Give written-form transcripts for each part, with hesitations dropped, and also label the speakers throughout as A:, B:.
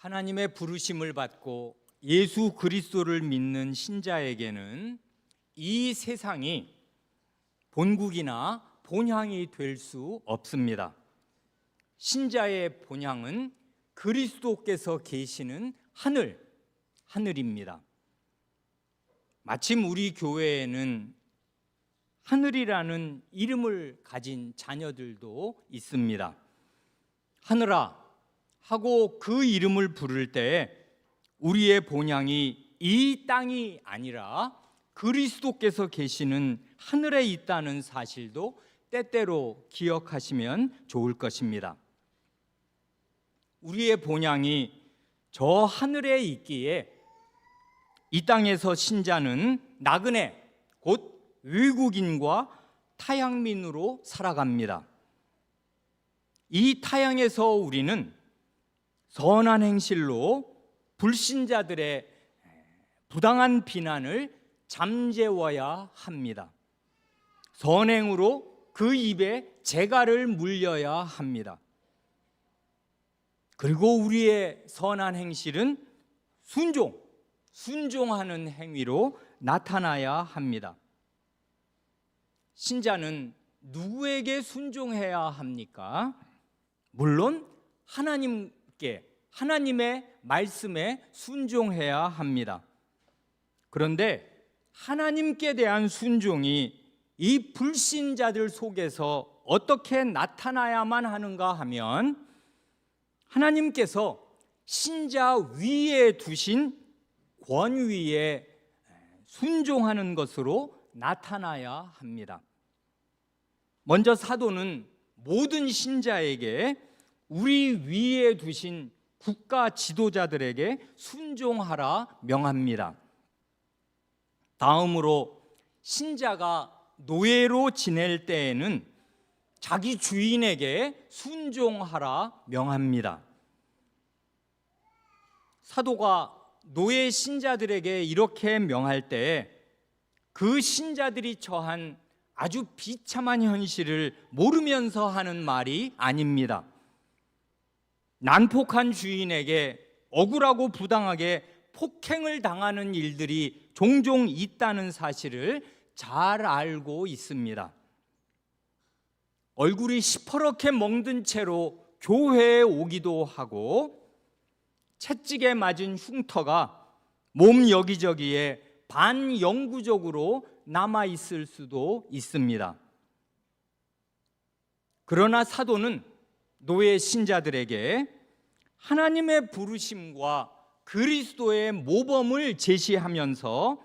A: 하나님의 부르심을 받고 예수 그리스도를 믿는 신자에게는 이 세상이 본국이나 본향이 될 수 없습니다. 신자의 본향은 그리스도께서 계시는 하늘입니다. 마침 우리 교회에는 하늘이라는 이름을 가진 자녀들도 있습니다. 하늘아 하고 그 이름을 부를 때 우리의 본향이 이 땅이 아니라 그리스도께서 계시는 하늘에 있다는 사실도 때때로 기억하시면 좋을 것입니다. 우리의 본향이 저 하늘에 있기에 이 땅에서 신자는 나그네 곧 외국인과 타향민으로 살아갑니다. 이 타향에서 우리는 선한 행실로 불신자들의 부당한 비난을 잠재워야 합니다. 선행으로 그 입에 재갈을 물려야 합니다. 그리고 우리의 선한 행실은 순종하는 행위로 나타나야 합니다. 신자는 누구에게 순종해야 합니까? 물론 하나님의 말씀에 순종해야 합니다. 그런데 하나님께 대한 순종이 이 불신자들 속에서 어떻게 나타나야만 하는가 하면 하나님께서 신자 위에 두신 권위에 순종하는 것으로 나타나야 합니다. 먼저 사도는 모든 신자에게 우리 위에 두신 국가 지도자들에게 순종하라 명합니다. 다음으로 신자가 노예로 지낼 때에는 자기 주인에게 순종하라 명합니다. 사도가 노예 신자들에게 이렇게 명할 때 그 신자들이 처한 아주 비참한 현실을 모르면서 하는 말이 아닙니다. 난폭한 주인에게 억울하고 부당하게 폭행을 당하는 일들이 종종 있다는 사실을 잘 알고 있습니다. 얼굴이 시퍼렇게 멍든 채로 교회에 오기도 하고 채찍에 맞은 흉터가 몸 여기저기에 반영구적으로 남아있을 수도 있습니다. 그러나 사도는 노예 신자들에게 하나님의 부르심과 그리스도의 모범을 제시하면서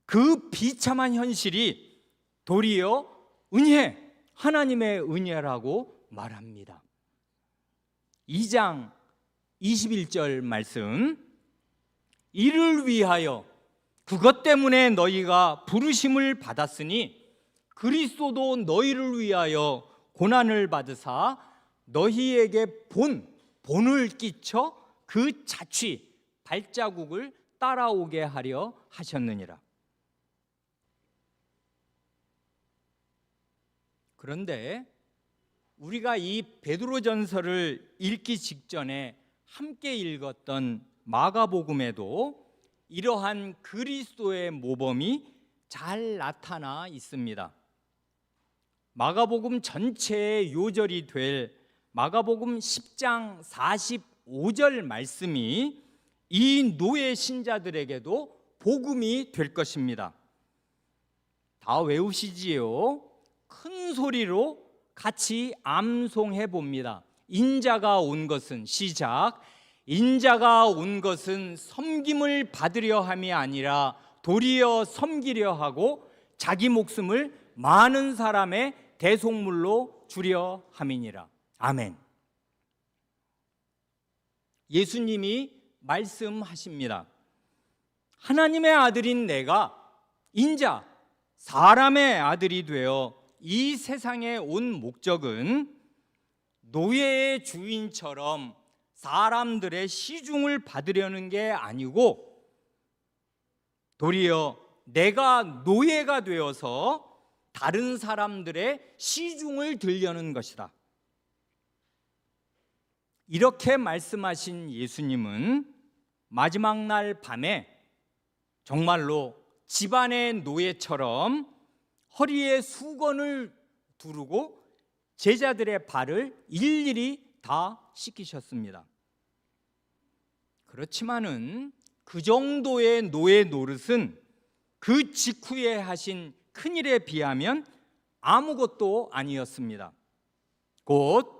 A: 그 비참한 현실이 도리어 하나님의 은혜라고 말합니다. 2장 21절 말씀, 이를 위하여 그것 때문에 너희가 부르심을 받았으니 그리스도도 너희를 위하여 고난을 받으사 너희에게 본을 끼쳐 그 자취 발자국을 따라오게 하려 하셨느니라. 그런데 우리가 이 베드로전서를 읽기 직전에 함께 읽었던 마가복음에도 이러한 그리스도의 모범이 잘 나타나 있습니다. 마가복음 전체의 요절이 될 마가복음 10장 45절 말씀이 이 노예 신자들에게도 복음이 될 것입니다. 다 외우시지요? 큰 소리로 같이 암송해 봅니다. 인자가 온 것은 시작. 인자가 온 것은 섬김을 받으려 함이 아니라 도리어 섬기려 하고 자기 목숨을 많은 사람의 대속물로 주려 함이니라. 아멘. 예수님이 말씀하십니다. 하나님의 아들인 내가 인자 사람의 아들이 되어 이 세상에 온 목적은 노예의 주인처럼 사람들의 시중을 받으려는 게 아니고 도리어 내가 노예가 되어서 다른 사람들의 시중을 들려는 것이다. 이렇게 말씀하신 예수님은 마지막 날 밤에 정말로 집안의 노예처럼 허리에 수건을 두르고 제자들의 발을 일일이 다 씻기셨습니다. 그렇지만은 그 정도의 노예 노릇은 그 직후에 하신 큰일에 비하면 아무것도 아니었습니다. 곧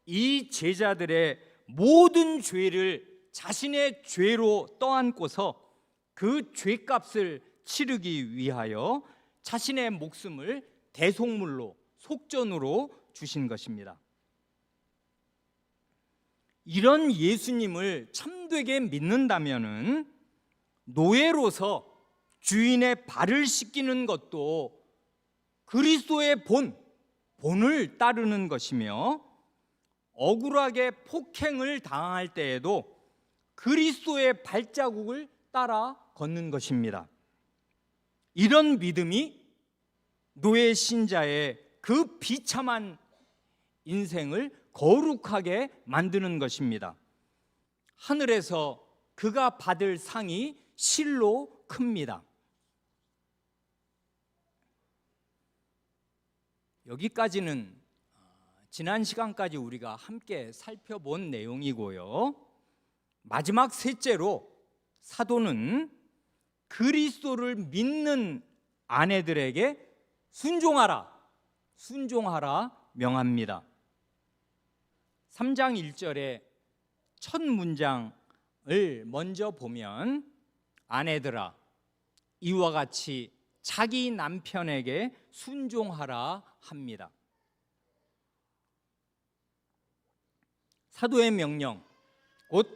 A: 이 제자들의 모든 죄를 자신의 죄로 떠안고서 그 죄값을 치르기 위하여 자신의 목숨을 대속물로, 속전으로 주신 것입니다. 이런 예수님을 참되게 믿는다면은 노예로서 주인의 발을 씻기는 것도 그리스도의 본을 따르는 것이며, 억울하게 폭행을 당할 때에도 그리스도의 발자국을 따라 걷는 것입니다. 이런 믿음이 노예 신자의 그 비참한 인생을 거룩하게 만드는 것입니다. 하늘에서 그가 받을 상이 실로 큽니다. 여기까지는 지난 시간까지 우리가 함께 살펴본 내용이고요. 마지막 셋째로 사도는 그리스도를 믿는 아내들에게 순종하라 명합니다. 3장 1절의 첫 문장을 먼저 보면 아내들아 이와 같이 자기 남편에게 순종하라 합니다. 사도의 명령, 곧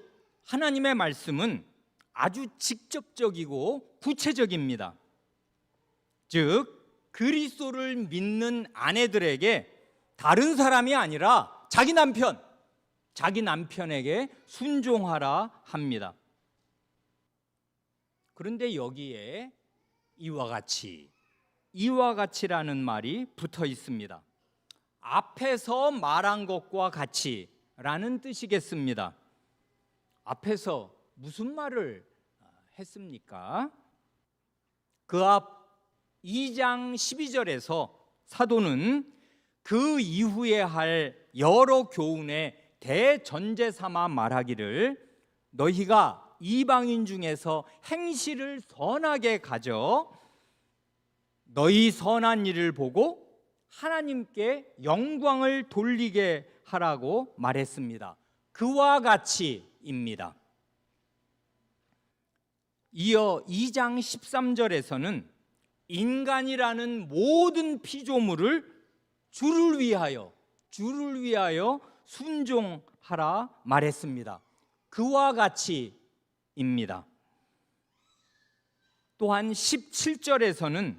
A: 하나님의 말씀은 아주 직접적이고 구체적입니다. 즉 그리스도를 믿는 아내들에게 다른 사람이 아니라 자기 남편에게 순종하라 합니다. 그런데 여기에 이와 같이라는 말이 붙어 있습니다. 앞에서 말한 것과 같이라는 뜻이겠습니다. 앞에서 무슨 말을 했습니까? 그 앞 2장 12절에서 사도는 그 이후에 할 여러 교훈의 대전제 삼아 말하기를 너희가 이방인 중에서 행실을 선하게 가져 너희 선한 일을 보고 하나님께 영광을 돌리게 하라고 말했습니다. 그와 같이입니다. 이어 2장 13절에서는 인간이라는 모든 피조물을 주를 위하여 순종하라 말했습니다. 그와 같이입니다. 또한 17절에서는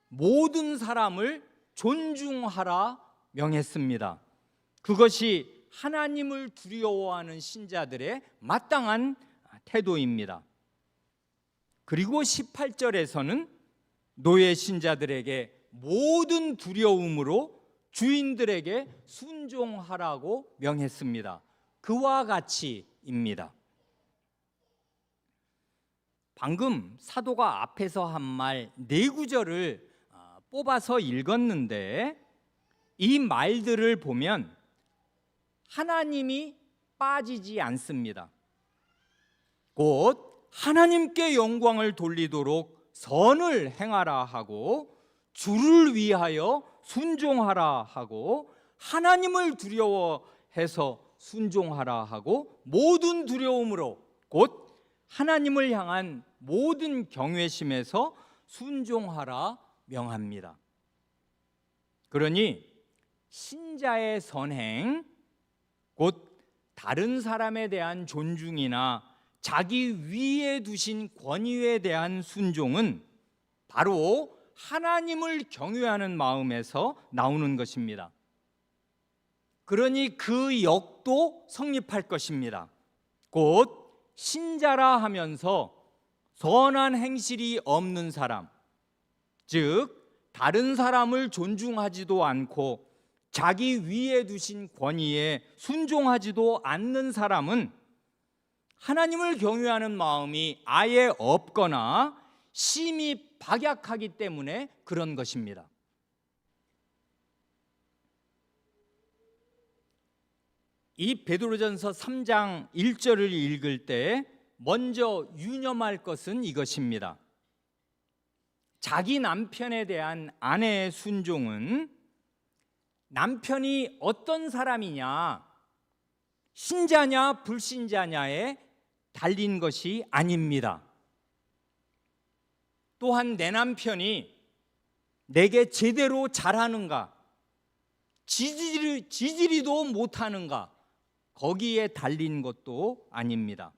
A: 모든 사람을 존중하라 명했습니다. 그것이 하나님을 두려워하는 신자들의 마땅한 태도입니다. 그리고 18절에서는 노예 신자들에게 모든 두려움으로 주인들에게 순종하라고 명했습니다. 그와 같이입니다. 방금 사도가 앞에서 한 말 4구절을 뽑아서 읽었는데 이 말들을 보면 하나님이 빠지지 않습니다. 곧 하나님께 영광을 돌리도록 선을 행하라 하고 주를 위하여 순종하라 하고 하나님을 두려워해서 순종하라 하고 모든 두려움으로 곧 하나님을 향한 모든 경외심에서 순종하라 명합니다. 그러니 신자의 선행, 곧 다른 사람에 대한 존중이나 자기 위에 두신 권위에 대한 순종은 바로 하나님을 경외하는 마음에서 나오는 것입니다. 그러니 그 역도 성립할 것입니다. 곧 신자라 하면서 선한 행실이 없는 사람, 즉 다른 사람을 존중하지도 않고 자기 위에 두신 권위에 순종하지도 않는 사람은 하나님을 경외하는 마음이 아예 없거나 심히 박약하기 때문에 그런 것입니다. 이 베드로전서 3장 1절을 읽을 때 먼저 유념할 것은 이것입니다. 자기 남편에 대한 아내의 순종은 남편이 어떤 사람이냐, 신자냐 불신자냐에 달린 것이 아닙니다. 또한 내 남편이 내게 제대로 잘하는가, 지지리도 못하는가, 거기에 달린 것도 아닙니다.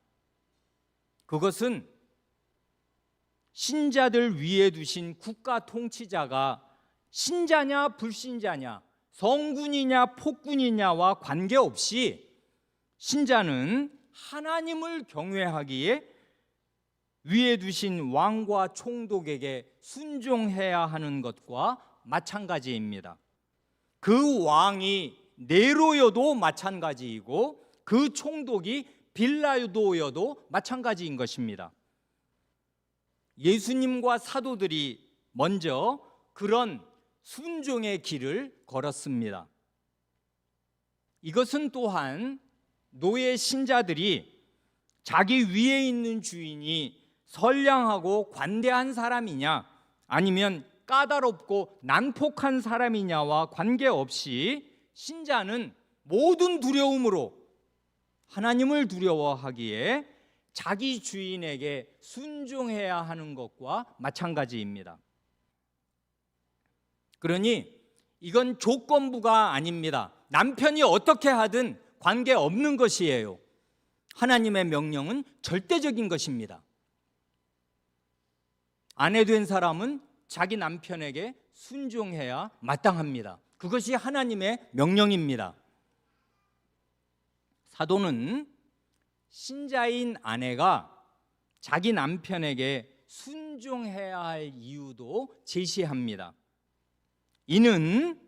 A: 그것은 신자들 위에 두신 국가 통치자가 신자냐 불신자냐, 성군이냐 폭군이냐와 관계없이 신자는 하나님을 경외하기에 위에 두신 왕과 총독에게 순종해야 하는 것과 마찬가지입니다. 그 왕이 네로여도 마찬가지이고 그 총독이 빌라도여도 마찬가지인 것입니다. 예수님과 사도들이 먼저 그런 순종의 길을 걸었습니다. 이것은 또한 노예 신자들이 자기 위에 있는 주인이 선량하고 관대한 사람이냐 아니면 까다롭고 난폭한 사람이냐와 관계없이 신자는 모든 두려움으로 하나님을 두려워하기에 자기 주인에게 순종해야 하는 것과 마찬가지입니다. 그러니 이건 조건부가 아닙니다. 남편이 어떻게 하든 관계없는 것이에요. 하나님의 명령은 절대적인 것입니다. 아내 된 사람은 자기 남편에게 순종해야 마땅합니다. 그것이 하나님의 명령입니다. 사도는 신자인 아내가 자기 남편에게 순종해야 할 이유도 제시합니다. 이는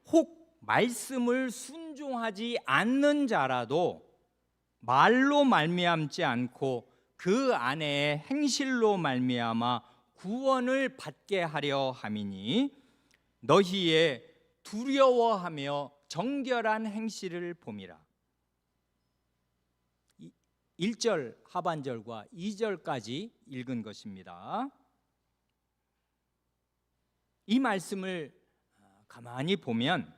A: 혹 말씀을 순종하지 않는 자라도 말로 말미암지 않고 그 아내의 행실로 말미암아 구원을 받게 하려 함이니 너희의 두려워하며 정결한 행실을 봄이라. 1절 하반절과 2절까지 읽은 것입니다. 이 말씀을 가만히 보면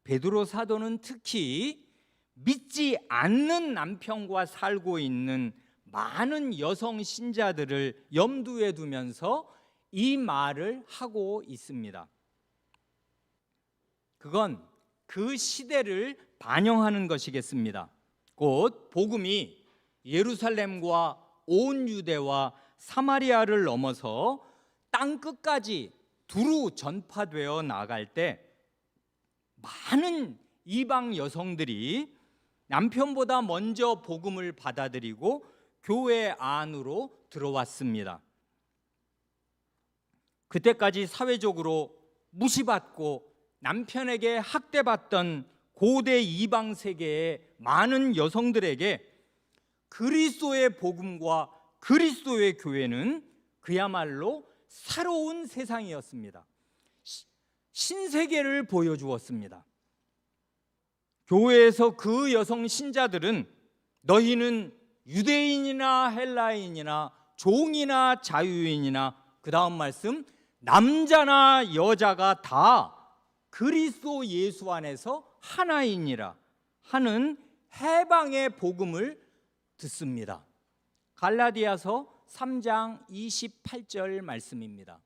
A: 베드로 사도는 특히 믿지 않는 남편과 살고 있는 많은 여성 신자들을 염두에 두면서 이 말을 하고 있습니다. 그건 그 시대를 반영하는 것이겠습니다. 곧 복음이 예루살렘과 온 유대와 사마리아를 넘어서 땅 끝까지 두루 전파되어 나갈 때 많은 이방 여성들이 남편보다 먼저 복음을 받아들이고 교회 안으로 들어왔습니다. 그때까지 사회적으로 무시받고 남편에게 학대받던 고대 이방 세계의 많은 여성들에게 그리스도의 복음과 그리스도의 교회는 그야말로 새로운 세상이었습니다. 신세계를 보여주었습니다. 교회에서 그 여성 신자들은 너희는 유대인이나 헬라인이나 종이나 자유인이나 그 다음 말씀 남자나 여자가 다 그리스도 예수 안에서 하나이니라 하는 해방의 복음을 듣습니다. 갈라디아서 3장 28절 말씀입니다.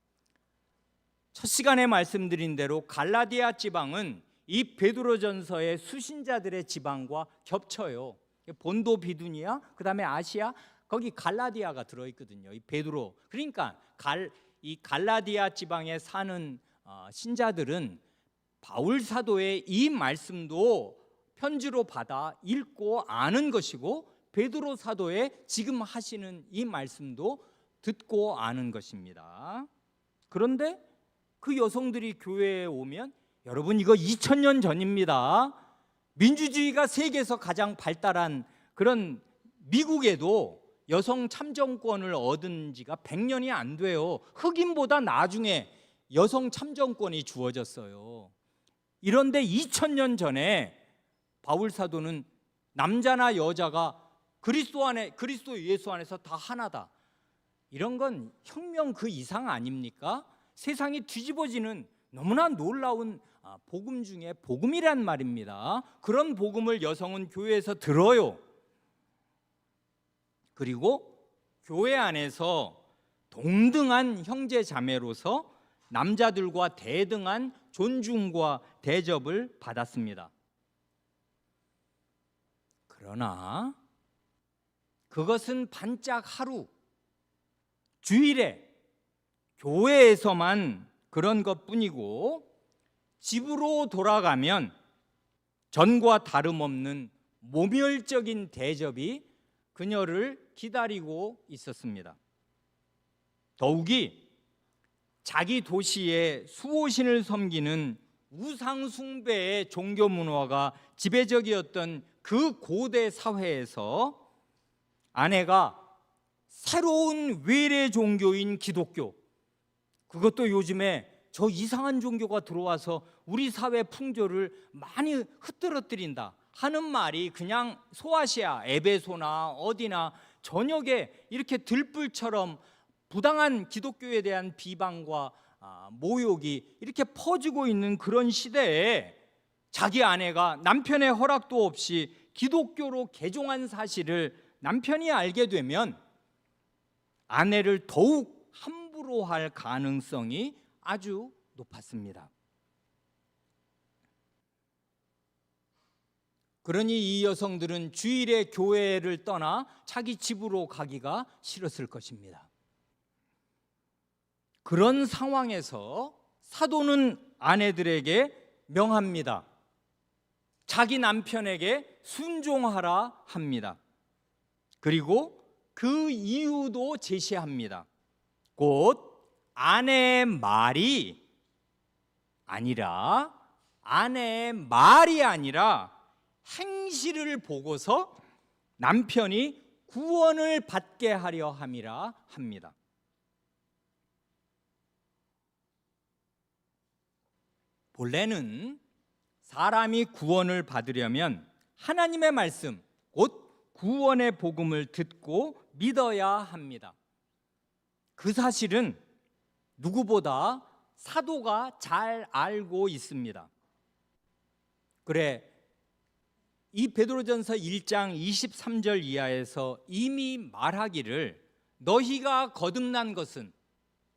A: 첫 시간에 말씀드린 대로 갈라디아 지방은 이 베드로전서의 수신자들의 지방과 겹쳐요. 본도 비두니아, 그 다음에 아시아, 거기 갈라디아가 들어있거든요. 이 베드로. 그러니까 이 갈라디아 지방에 사는 신자들은 바울 사도의 이 말씀도 편지로 받아 읽고 아는 것이고 베드로 사도의 지금 하시는 이 말씀도 듣고 아는 것입니다. 그런데 그 여성들이 교회에 오면 여러분, 이거 2000년 전입니다. 민주주의가 세계에서 가장 발달한 그런 미국에도 여성 참정권을 얻은 지가 100년이 안 돼요. 흑인보다 나중에 여성 참정권이 주어졌어요. 이런데 2000년 전에 바울 사도는 남자나 여자가 그리스도 예수 안에서 다 하나다. 이런 건 혁명 그 이상 아닙니까? 세상이 뒤집어지는 너무나 놀라운 복음 중에 복음이란 말입니다. 그런 복음을 여성은 교회에서 들어요. 그리고 교회 안에서 동등한 형제 자매로서 남자들과 대등한 존중과 대접을 받았습니다. 그러나 그것은 반짝 하루, 주일에 교회에서만 그런 것뿐이고 집으로 돌아가면 전과 다름없는 모멸적인 대접이 그녀를 기다리고 있었습니다. 더욱이 자기 도시의 수호신을 섬기는 우상 숭배의 종교 문화가 지배적이었던 그 고대 사회에서 아내가 새로운 외래 종교인 기독교, 그것도 요즘에 저 이상한 종교가 들어와서 우리 사회 풍조를 많이 흐트러뜨린다 하는 말이 그냥 소아시아, 에베소나 어디나 저녁에 이렇게 들불처럼 부당한 기독교에 대한 비방과 모욕이 이렇게 퍼지고 있는 그런 시대에 자기 아내가 남편의 허락도 없이 기독교로 개종한 사실을 남편이 알게 되면 아내를 더욱 함부로 할 가능성이 아주 높았습니다. 그러니 이 여성들은 주일에 교회를 떠나 자기 집으로 가기가 싫었을 것입니다. 그런 상황에서 사도는 아내들에게 명합니다. 자기 남편에게 순종하라 합니다. 그리고 그 이유도 제시합니다. 곧 아내의 말이 아니라 행실을 보고서 남편이 구원을 받게 하려 함이라 합니다. 본래는 사람이 구원을 받으려면 하나님의 말씀, 곧 구원의 복음을 듣고 믿어야 합니다. 그 사실은 누구보다 사도가 잘 알고 있습니다. 그래, 이 베드로전서 1장 23절 이하에서 이미 말하기를 너희가 거듭난 것은,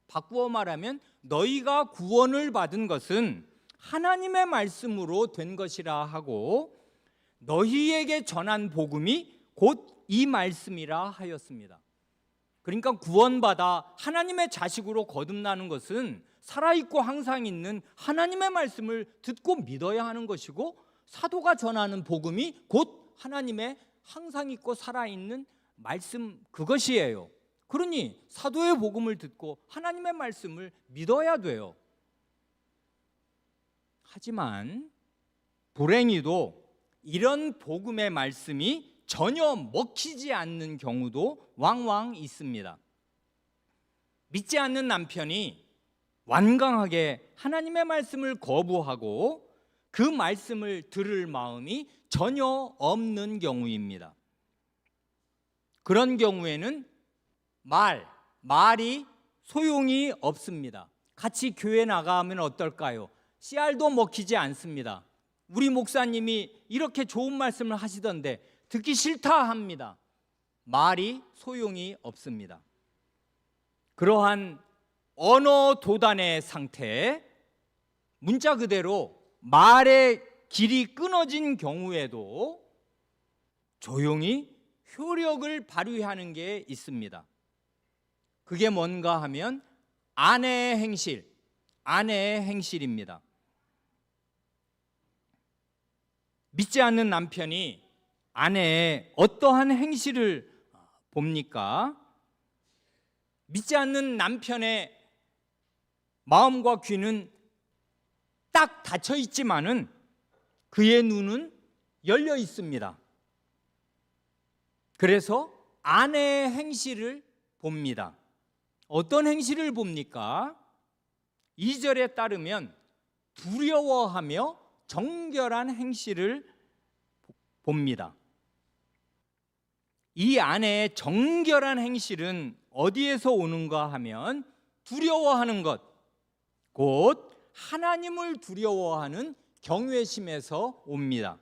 A: 바꾸어 말하면 너희가 구원을 받은 것은 하나님의 말씀으로 된 것이라 하고 너희에게 전한 복음이 곧 이 말씀이라 하였습니다. 그러니까 구원받아 하나님의 자식으로 거듭나는 것은 살아있고 항상 있는 하나님의 말씀을 듣고 믿어야 하는 것이고, 사도가 전하는 복음이 곧 하나님의 항상 있고 살아있는 말씀, 그것이에요. 그러니 사도의 복음을 듣고 하나님의 말씀을 믿어야 돼요. 하지만 불행히도 이런 복음의 말씀이 전혀 먹히지 않는 경우도 왕왕 있습니다. 믿지 않는 남편이 완강하게 하나님의 말씀을 거부하고 그 말씀을 들을 마음이 전혀 없는 경우입니다. 그런 경우에는 말이 소용이 없습니다. 같이 교회 나가면 어떨까요? 씨알도 먹히지 않습니다. 우리 목사님이 이렇게 좋은 말씀을 하시던데 듣기 싫다 합니다. 말이 소용이 없습니다. 그러한 언어 도단의 상태, 문자 그대로 말의 길이 끊어진 경우에도 조용히 효력을 발휘하는 게 있습니다. 그게 뭔가 하면 아내의 행실입니다. 믿지 않는 남편이 아내의 어떠한 행실을 봅니까? 믿지 않는 남편의 마음과 귀는 딱 닫혀 있지만은 그의 눈은 열려 있습니다. 그래서 아내의 행실을 봅니다. 어떤 행실을 봅니까? 2절에 따르면 두려워하며 정결한 행실을 봅니다. 이 아내의 정결한 행실은 어디에서 오는가 하면 두려워하는 것, 곧 하나님을 두려워하는 경외심에서 옵니다.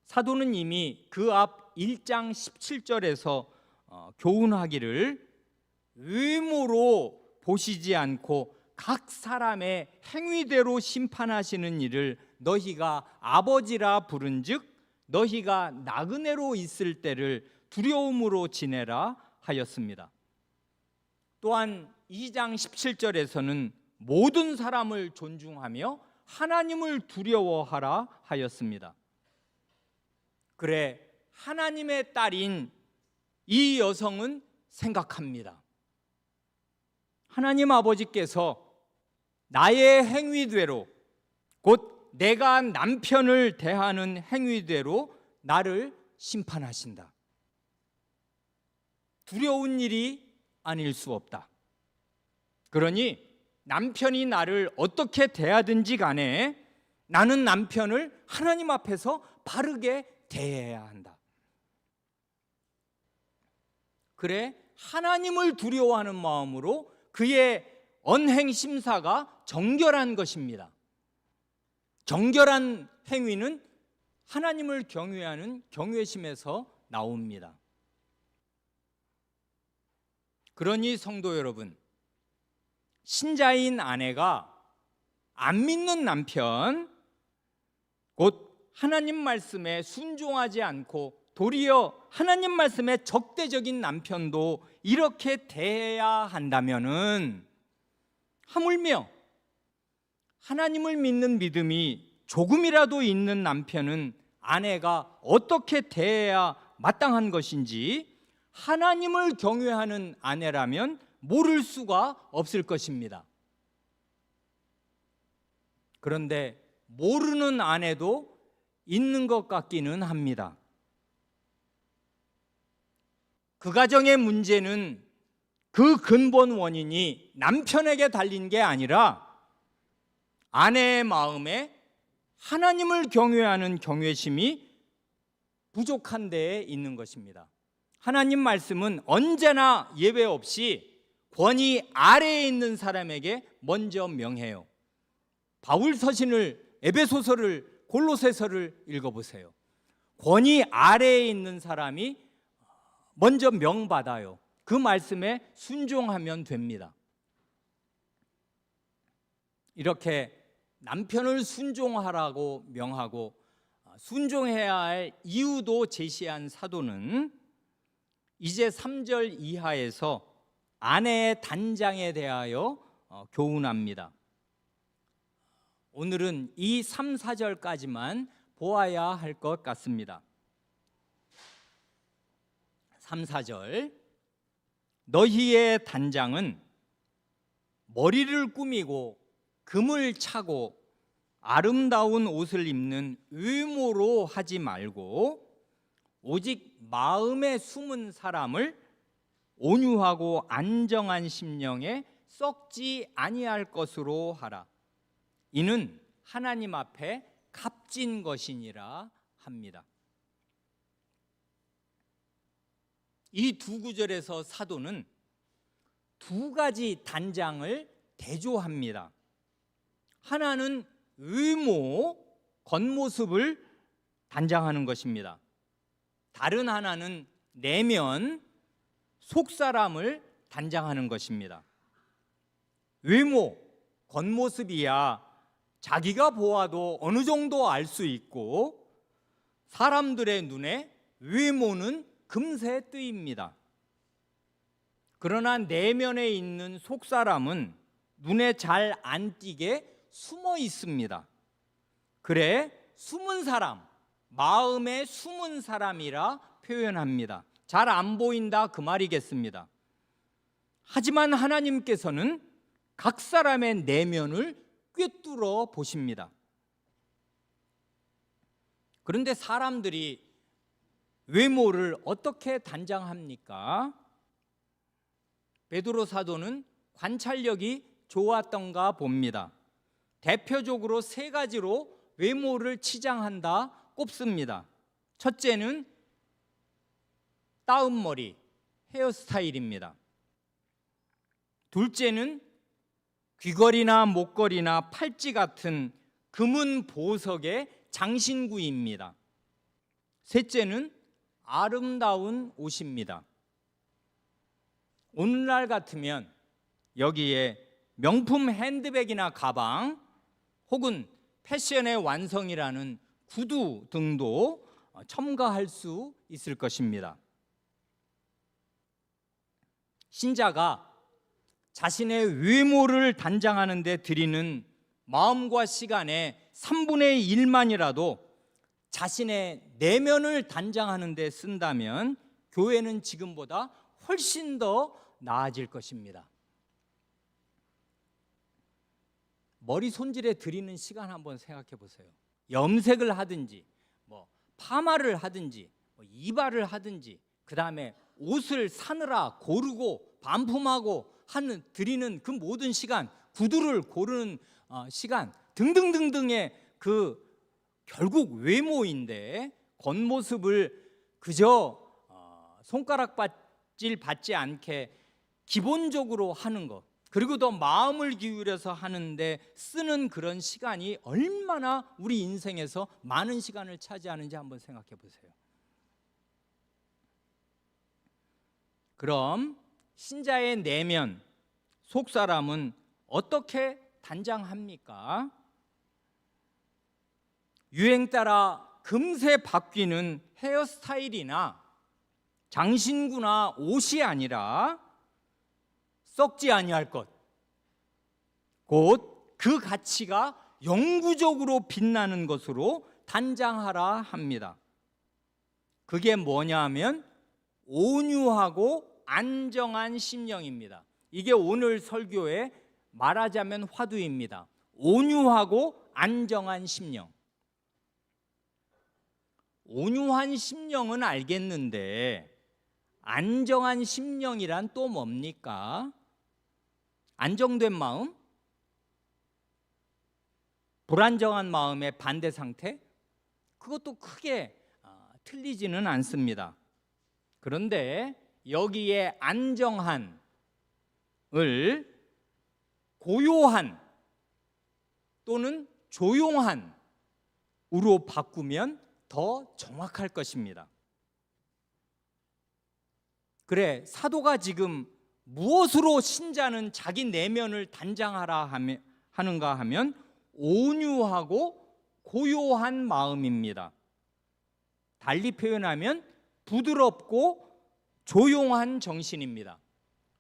A: 사도는 이미 그 앞 1장 17절에서 교훈하기를 의무로 보시지 않고 각 사람의 행위대로 심판하시는 이를 너희가 아버지라 부른즉 너희가 나그네로 있을 때를 두려움으로 지내라 하였습니다. 또한 2장 17절에서는 모든 사람을 존중하며 하나님을 두려워하라 하였습니다. 그래, 하나님의 딸인 이 여성은 생각합니다. 하나님 아버지께서 나의 행위대로, 곧 내가 남편을 대하는 행위대로 나를 심판하신다. 두려운 일이 아닐 수 없다. 그러니 남편이 나를 어떻게 대하든지 간에 나는 남편을 하나님 앞에서 바르게 대해야 한다. 그래, 하나님을 두려워하는 마음으로 그의 언행 심사가 정결한 것입니다. 정결한 행위는 하나님을 경외하는 경외심에서 나옵니다. 그러니 성도 여러분, 신자인 아내가 안 믿는 남편, 곧 하나님 말씀에 순종하지 않고 도리어 하나님 말씀에 적대적인 남편도 이렇게 대해야 한다면은 하물며 하나님을 믿는 믿음이 조금이라도 있는 남편은 아내가 어떻게 대해야 마땅한 것인지 하나님을 경외하는 아내라면 모를 수가 없을 것입니다. 그런데 모르는 아내도 있는 것 같기는 합니다. 그 가정의 문제는 그 근본 원인이 남편에게 달린 게 아니라 아내의 마음에 하나님을 경외하는 경외심이 부족한 데에 있는 것입니다. 하나님 말씀은 언제나 예외 없이 권위 아래에 있는 사람에게 먼저 명해요. 바울 서신을, 에베소서를, 골로새서를 읽어보세요. 권위 아래에 있는 사람이 먼저 명받아요. 그 말씀에 순종하면 됩니다. 이렇게 남편을 순종하라고 명하고 순종해야 할 이유도 제시한 사도는 이제 3절 이하에서 아내의 단장에 대하여 교훈합니다. 오늘은 이 3, 4절까지만 보아야 할 것 같습니다. 3, 4절 너희의 단장은 머리를 꾸미고 금을 차고 아름다운 옷을 입는 외모로 하지 말고 오직 마음에 숨은 사람을 온유하고 안정한 심령에 썩지 아니할 것으로 하라. 이는 하나님 앞에 값진 것이니라 합니다. 이 두 구절에서 사도는 두 가지 단장을 대조합니다. 하나는 외모, 겉모습을 단장하는 것입니다. 다른 하나는 내면, 속사람을 단장하는 것입니다. 외모, 겉모습이야 자기가 보아도 어느 정도 알 수 있고 사람들의 눈에 외모는 금세 뜨입니다. 그러나 내면에 있는 속사람은 눈에 잘 안 띄게 숨어 있습니다. 그래 숨은 사람, 마음에 숨은 사람이라 표현합니다. 잘 안 보인다 그 말이겠습니다. 하지만 하나님께서는 각 사람의 내면을 꿰뚫어 보십니다. 그런데 사람들이 외모를 어떻게 단장합니까? 베드로 사도는 관찰력이 좋았던가 봅니다. 대표적으로 세 가지로 외모를 치장한다 꼽습니다. 첫째는 따옴머리, 헤어스타일입니다. 둘째는 귀걸이나 목걸이나 팔찌 같은 금은 보석의 장신구입니다. 셋째는 아름다운 옷입니다. 오늘날 같으면 여기에 명품 핸드백이나 가방 혹은 패션의 완성이라는 구두 등도 첨가할 수 있을 것입니다. 신자가 자신의 외모를 단장하는 데 들이는 마음과 시간의 3분의 1만이라도 자신의 내면을 단장하는 데 쓴다면 교회는 지금보다 훨씬 더 나아질 것입니다. 머리 손질에 들이는 시간 한번 생각해 보세요. 염색을 하든지 파마를 하든지 이발을 하든지 그 다음에 옷을 사느라 고르고 반품하고 들이는 그 모든 시간, 구두를 고르는 시간 등등등등의 그 결국 외모인데 겉모습을 그저 손가락질 받지 않게 기본적으로 하는 것, 그리고 더 마음을 기울여서 하는데 쓰는 그런 시간이 얼마나 우리 인생에서 많은 시간을 차지하는지 한번 생각해 보세요. 그럼 신자의 내면, 속사람은 어떻게 단장합니까? 유행 따라 금세 바뀌는 헤어스타일이나 장신구나 옷이 아니라 썩지 아니할 것, 곧 그 가치가 영구적으로 빛나는 것으로 단장하라 합니다. 그게 뭐냐 하면 온유하고 안정한 심령입니다. 이게 오늘 설교의 말하자면 화두입니다. 온유하고 안정한 심령. 온유한 심령은 알겠는데 안정한 심령이란 또 뭡니까? 안정된 마음? 불안정한 마음의 반대 상태? 그것도 크게 틀리지는 않습니다. 그런데 여기에 안정한을 고요한 또는 조용한으로 바꾸면 더 정확할 것입니다. 그래, 사도가 지금 무엇으로 신자는 자기 내면을 단장하라 하는가 하면 온유하고 고요한 마음입니다. 달리 표현하면 부드럽고 조용한 정신입니다.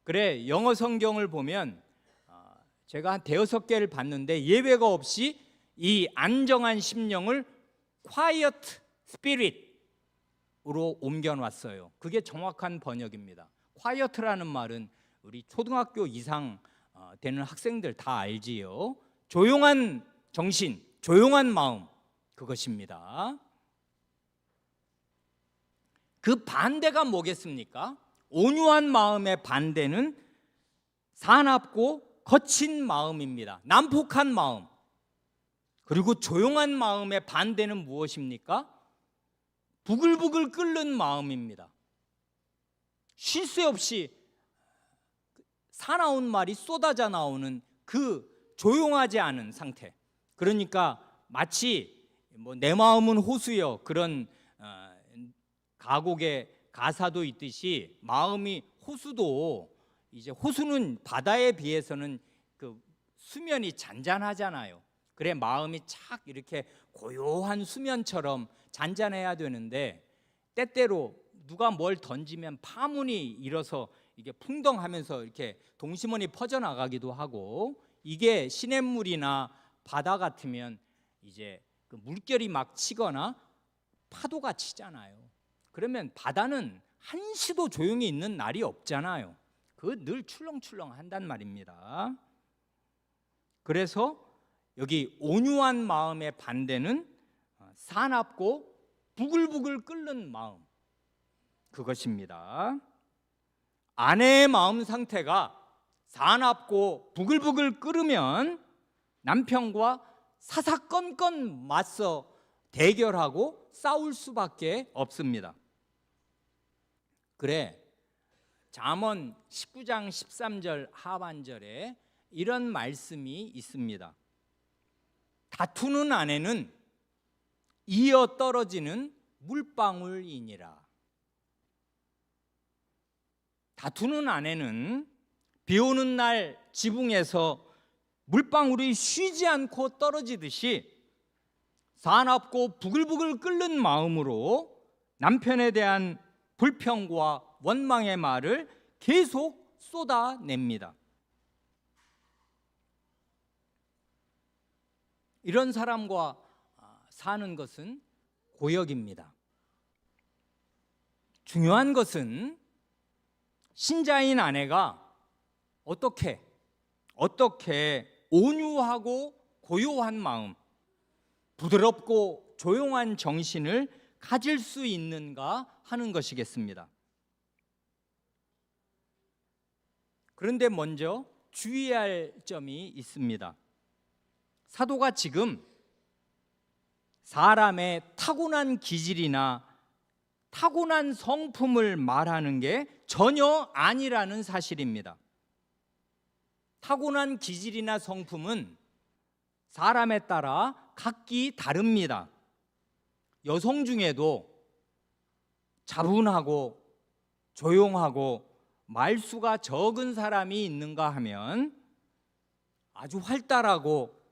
A: 그래, 영어 성경을 보면 제가 한 5개를 봤는데 예외가 없이 이 안정한 심령을 quiet spirit으로 옮겨놨어요. 그게 정확한 번역입니다. quiet라는 말은 우리 초등학교 이상 되는 학생들 다 알지요. 조용한 정신, 조용한 마음, 그것입니다. 그 반대가 뭐겠습니까? 온유한 마음의 반대는 사납고 거친 마음입니다. 난폭한 마음. 그리고 조용한 마음의 반대는 무엇입니까? 부글부글 끓는 마음입니다. 쉴 새 없이 사나운 말이 쏟아져 나오는 그 조용하지 않은 상태. 그러니까 마치 내 마음은 호수여, 그런 가곡의 가사도 있듯이 마음이 호수도, 이제 호수는 바다에 비해서는 그 수면이 잔잔하잖아요. 그래, 마음이 착 이렇게 고요한 수면처럼 잔잔해야 되는데 때때로 누가 뭘 던지면 파문이 일어서 이게 풍덩하면서 이렇게 동심원이 퍼져나가기도 하고, 이게 시냇물이나 바다 같으면 이제 그 물결이 막 치거나 파도가 치잖아요. 그러면 바다는 한시도 조용히 있는 날이 없잖아요. 그 늘 출렁출렁 한단 말입니다. 그래서 여기 온유한 마음의 반대는 사납고 부글부글 끓는 마음, 그것입니다. 아내의 마음 상태가 사납고 부글부글 끓으면 남편과 사사건건 맞서 대결하고 싸울 수밖에 없습니다. 그래, 잠언 19장 13절 하반절에 이런 말씀이 있습니다. 다투는 아내는 이어 떨어지는 물방울이니라. 다투는 아내는 비 오는 날 지붕에서 물방울이 쉬지 않고 떨어지듯이 사납고 부글부글 끓는 마음으로 남편에 대한 불평과 원망의 말을 계속 쏟아냅니다. 이런 사람과 사는 것은 고역입니다. 중요한 것은 신자인 아내가 어떻게 온유하고 고요한 마음, 부드럽고 조용한 정신을 가질 수 있는가 하는 것이겠습니다. 그런데 먼저 주의할 점이 있습니다. 사도가 지금 사람의 타고난 기질이나 타고난 성품을 말하는 게 전혀 아니라는 사실입니다. 타고난 기질이나 성품은 사람에 따라 각기 다릅니다. 여성 중에도 차분하고 조용하고 말수가 적은 사람이 있는가 하면 아주 활달하고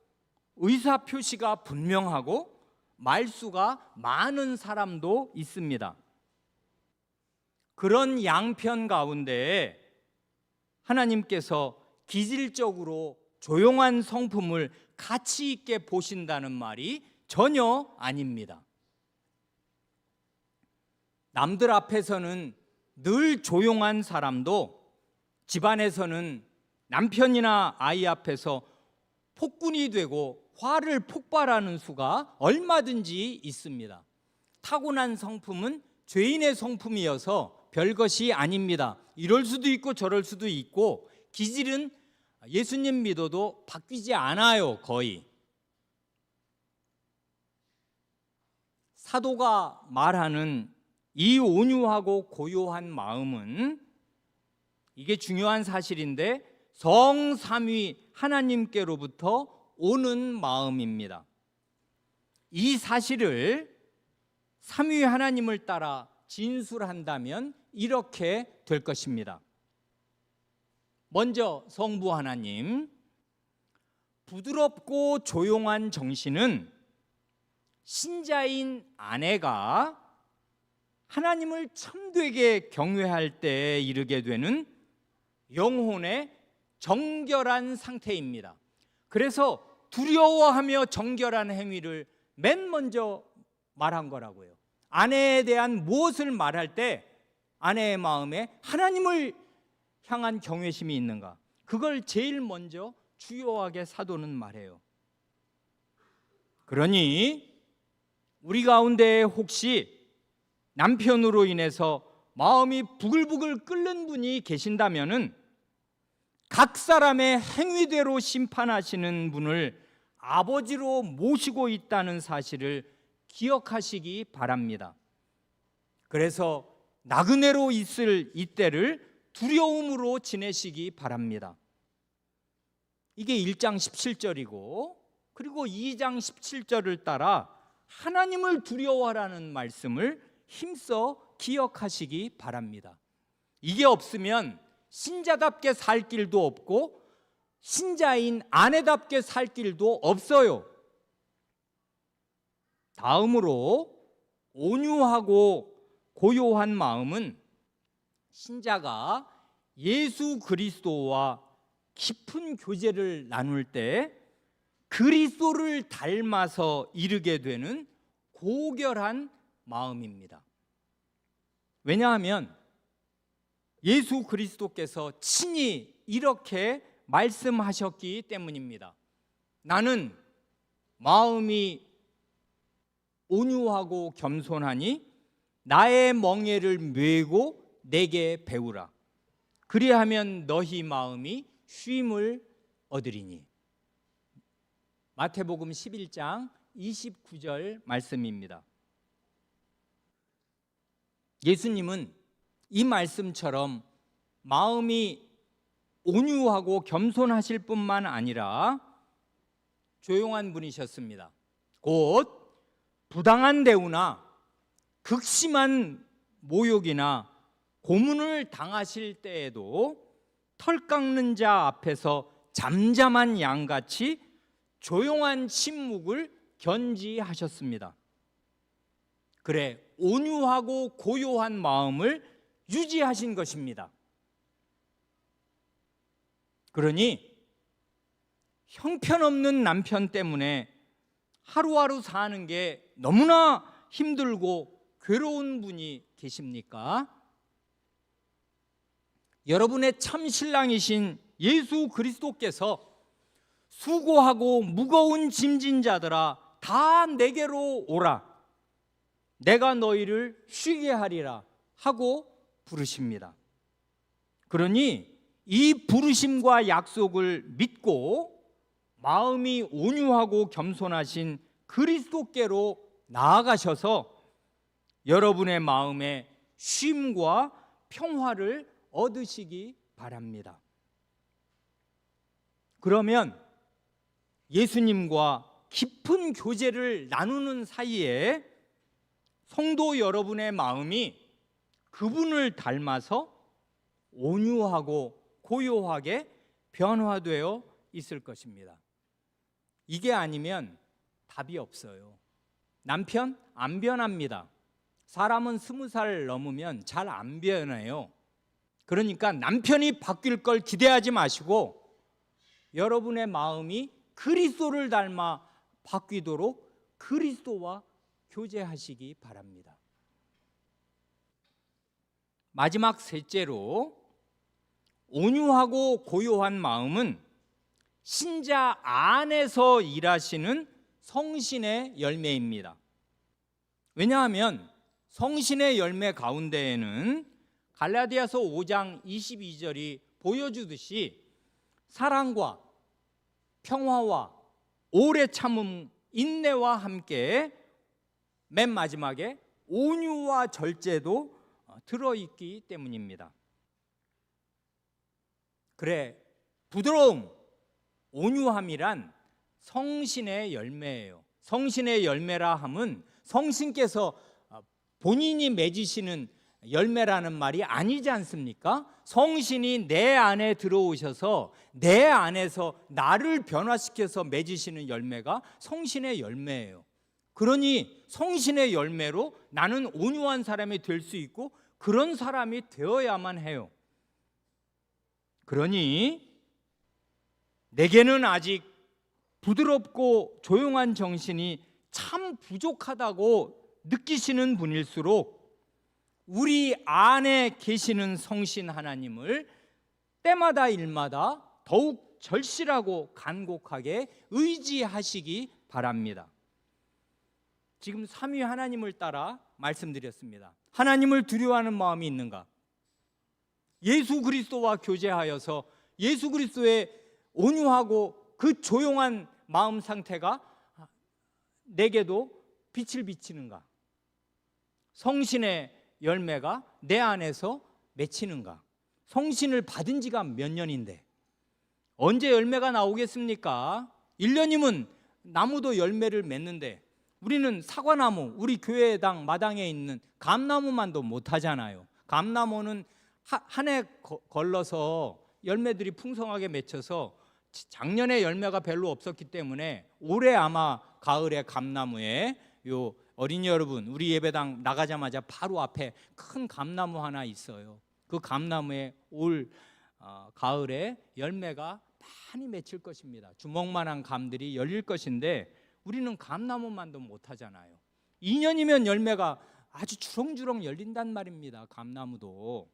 A: 의사표시가 분명하고 말수가 많은 사람도 있습니다. 그런 양편 가운데 하나님께서 기질적으로 조용한 성품을 가치 있게 보신다는 말이 전혀 아닙니다. 남들 앞에서는 늘 조용한 사람도 집안에서는 남편이나 아이 앞에서 폭군이 되고 화를 폭발하는 수가 얼마든지 있습니다. 타고난 성품은 죄인의 성품이어서 별것이 아닙니다. 이럴 수도 있고 저럴 수도 있고 기질은 예수님 믿어도 바뀌지 않아요, 거의. 사도가 말하는 이 온유하고 고요한 마음은, 이게 중요한 사실인데, 성삼위 하나님께로부터 오는 마음입니다. 이 사실을 삼위 하나님을 따라 진술한다면 이렇게 될 것입니다. 먼저 성부 하나님, 부드럽고 조용한 정신은 신자인 아내가 하나님을 참되게 경외할 때에 이르게 되는 영혼의 정결한 상태입니다. 그래서 두려워하며 정결한 행위를 맨 먼저 말한 거라고요. 아내에 대한 무엇을 말할 때 아내의 마음에 하나님을 향한 경외심이 있는가, 그걸 제일 먼저 주요하게 사도는 말해요. 그러니 우리 가운데 혹시 남편으로 인해서 마음이 부글부글 끓는 분이 계신다면은 각 사람의 행위대로 심판하시는 분을 아버지로 모시고 있다는 사실을 기억하시기 바랍니다. 그래서 나그네로 있을 이때를 두려움으로 지내시기 바랍니다. 이게 1장 17절이고, 그리고 2장 17절을 따라 하나님을 두려워하라는 말씀을 힘써 기억하시기 바랍니다. 이게 없으면 신자답게 살 길도 없고 신자인 아내답게 살 길도 없어요. 다음으로 온유하고 고요한 마음은 신자가 예수 그리스도와 깊은 교제를 나눌 때 그리스도를 닮아서 이르게 되는 고결한 마음입니다. 왜냐하면 예수 그리스도께서 친히 이렇게 말씀하셨기 때문입니다. 나는 마음이 온유하고 겸손하니 나의 멍에를 메고 내게 배우라. 그리하면 너희 마음이 쉼을 얻으리니. 마태복음 11장 29절 말씀입니다. 예수님은 이 말씀처럼 마음이 온유하고 겸손하실 뿐만 아니라 조용한 분이셨습니다. 곧 부당한 대우나 극심한 모욕이나 고문을 당하실 때에도 털 깎는 자 앞에서 잠잠한 양같이 조용한 침묵을 견지하셨습니다. 그래, 온유하고 고요한 마음을 유지하신 것입니다. 그러니 형편없는 남편 때문에 하루하루 사는 게 너무나 힘들고 괴로운 분이 계십니까? 여러분의 참 신랑이신 예수 그리스도께서 수고하고 무거운 짐진 자들아 다 내게로 오라, 내가 너희를 쉬게 하리라 하고 부르십니다. 그러니 이 부르심과 약속을 믿고 마음이 온유하고 겸손하신 그리스도께로 나아가셔서 여러분의 마음에 쉼과 평화를 얻으시기 바랍니다. 그러면 예수님과 깊은 교제를 나누는 사이에 성도 여러분의 마음이 그분을 닮아서 온유하고 고요하게 변화되어 있을 것입니다. 이게 아니면 답이 없어요. 남편 안 변합니다. 사람은 20살 넘으면 잘 안 변해요. 그러니까 남편이 바뀔 걸 기대하지 마시고 여러분의 마음이 그리스도를 닮아 바뀌도록 그리스도와 교제하시기 바랍니다. 마지막 셋째로, 온유하고 고요한 마음은 신자 안에서 일하시는 성신의 열매입니다. 왜냐하면 성신의 열매 가운데에는 갈라디아서 5장 22절이 보여주듯이 사랑과 평화와 오래 참음, 인내와 함께 맨 마지막에 온유와 절제도 들어있기 때문입니다. 그래, 부드러움, 온유함이란 성신의 열매예요. 성신의 열매라 함은 성신께서 본인이 맺으시는 열매라는 말이 아니지 않습니까? 성신이 내 안에 들어오셔서 내 안에서 나를 변화시켜서 맺으시는 열매가 성신의 열매예요. 그러니 성신의 열매로 나는 온유한 사람이 될 수 있고 그런 사람이 되어야만 해요. 그러니 내게는 아직 부드럽고 조용한 정신이 참 부족하다고 느끼시는 분일수록 우리 안에 계시는 성신 하나님을 때마다 일마다 더욱 절실하고 간곡하게 의지하시기 바랍니다. 지금 삼위 하나님을 따라 말씀드렸습니다. 하나님을 두려워하는 마음이 있는가? 예수 그리스도와 교제하여서 예수 그리스도의 온유하고 그 조용한 마음 상태가 내게도 빛을 비치는가? 성신의 열매가 내 안에서 맺히는가? 성신을 받은 지가 몇 년인데 언제 열매가 나오겠습니까? 1년이면 나무도 열매를 맺는데 우리는 사과나무, 우리 교회당 마당에 있는 감나무만도 못하잖아요. 감나무는 한 해 걸러서 열매들이 풍성하게 맺혀서 작년에 열매가 별로 없었기 때문에 올해 아마 가을에 감나무에 요 어린이 여러분, 우리 예배당 나가자마자 바로 앞에 큰 감나무 하나 있어요. 그 감나무에 올 가을에 열매가 많이 맺힐 것입니다. 주먹만한 감들이 열릴 것인데 우리는 감나무만도 못하잖아요. 2년이면 열매가 아주 주렁주렁 열린단 말입니다. 감나무도.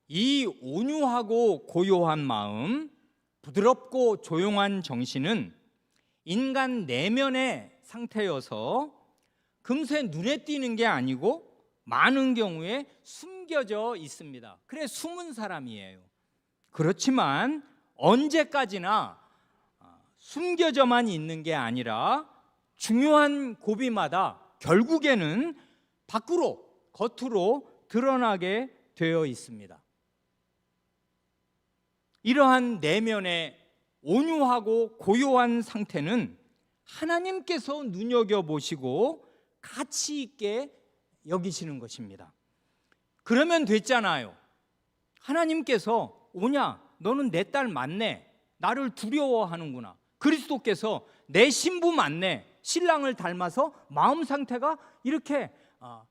A: 이 온유하고 고요한 마음, 부드럽고 조용한 정신은 인간 내면의 상태여서 금세 눈에 띄는 게 아니고 많은 경우에 숨겨져 있습니다. 그래 숨은 사람이에요. 그렇지만 언제까지나 숨겨져만 있는 게 아니라 중요한 고비마다 결국에는 밖으로, 겉으로 드러나게 되어 있습니다. 이러한 내면의 온유하고 고요한 상태는 하나님께서 눈여겨보시고 가치 있게 여기시는 것입니다. 그러면 됐잖아요. 하나님께서 오냐, 너는 내 딸 맞네, 나를 두려워하는구나. 그리스도께서 내 신부 맞네, 신랑을 닮아서 마음 상태가 이렇게